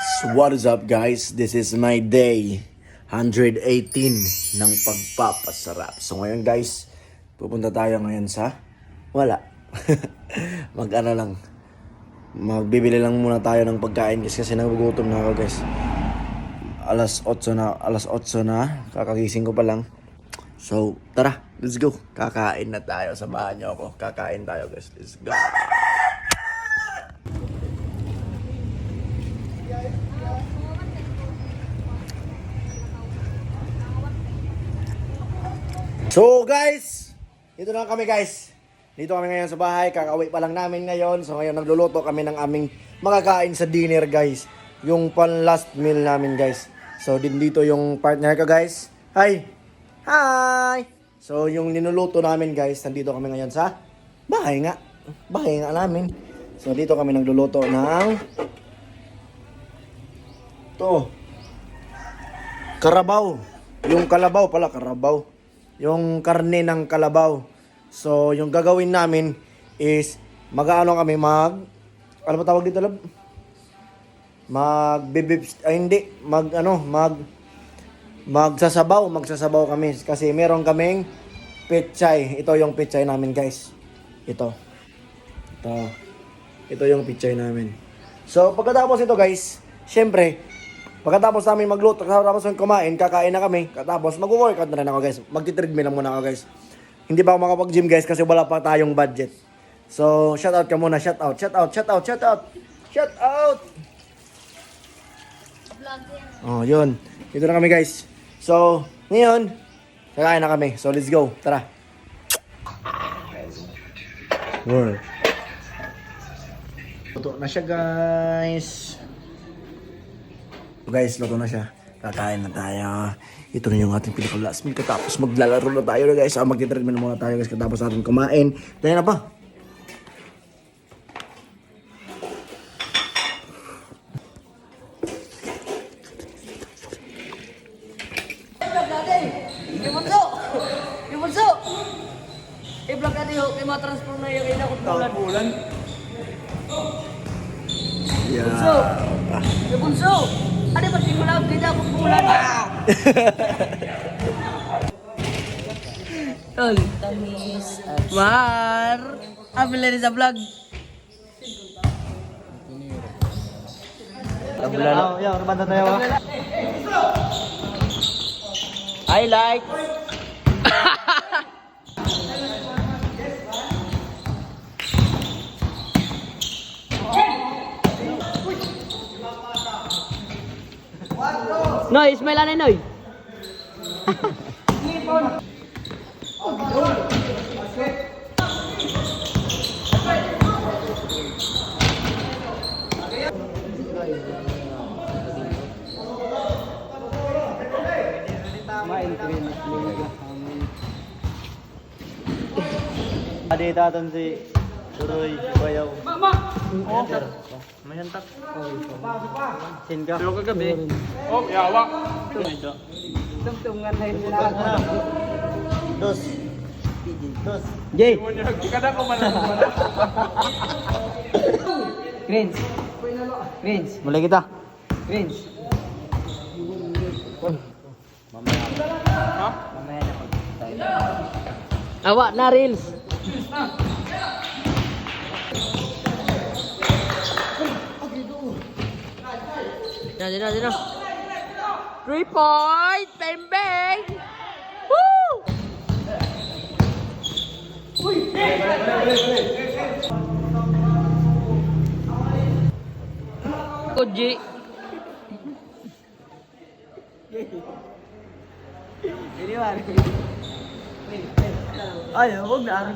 So what is up guys? This is my day 118 ng pagpapasarap. So ngayon guys, pupunta tayo ngayon sa wala. Mag-ano lang. Magbibili lang muna tayo ng pagkain kasi nagugutom na ako guys. Alas 8 na, kakagising ko pa lang. So tara, let's go. Kakain na tayo, samahan niyo ako. Kakain tayo guys. Let's go. So guys, dito na kami guys. Dito kami ngayon sa bahay, kakauwi pa lang namin ngayon. So ngayon nagluluto kami ng aming makakain sa dinner guys. Yung pan last meal namin guys. So dito yung partner ko guys. Hi! Hi! So yung ninuluto namin guys, nandito kami ngayon sa bahay nga. Bahay nga namin. So dito kami nagluluto ng karabaw. Yung kalabaw pala, karabaw. Yung karne ng kalabaw. So, yung gagawin namin is mag-ano kami ano ba tawag dito, lab? Magsasabaw kami kasi meron kaming pechay. Ito yung pechay namin, guys. Ito yung pechay namin. So, pagkatapos ito, guys, syempre, pagkatapos namin magluto, pagkatapos namin kumain, kakain na kami. Katapos mag-workout na rin ako guys. Magti-treadmill lang muna ako guys. Hindi pa ako makapag-gym guys kasi wala pa tayong budget. So, shout out ka muna. Shout out. Oh, yun. Dito na kami guys. So, ngayon, kakain na kami. So, let's go. Tara. Wow. Luto na siya guys. Guys, luto na siya. Kakain na tayo. Ito na yung ating pinaka-last meal. Katapos maglalaro na tayo guys. Magti-treatment muna tayo guys. Katapos natin kumain. Tayo na pa. I-vlog natin yung ma-transform na yung ina ko bulan. Bunso! Yung bunso! Ano ba di mo lang? Kita ako bulan. Tol. Mar! Ambil rin sa vlog. Rumanda tayo. I like. Noy, smile anay Noy. Adi tatan si Turoy Bayaw. Mama. Mayantak. Singa. Pero kagabi. Oh, yawa. Tungtungan na yun nila. Dos. Jay. Kada ko man. Greens. Mulai kita. Greens. Mamaya na pag tayo. Awak na reels. Dito. 3 point! Bang bang! Woo! Koji. Ini mana? Ayo, huwag na.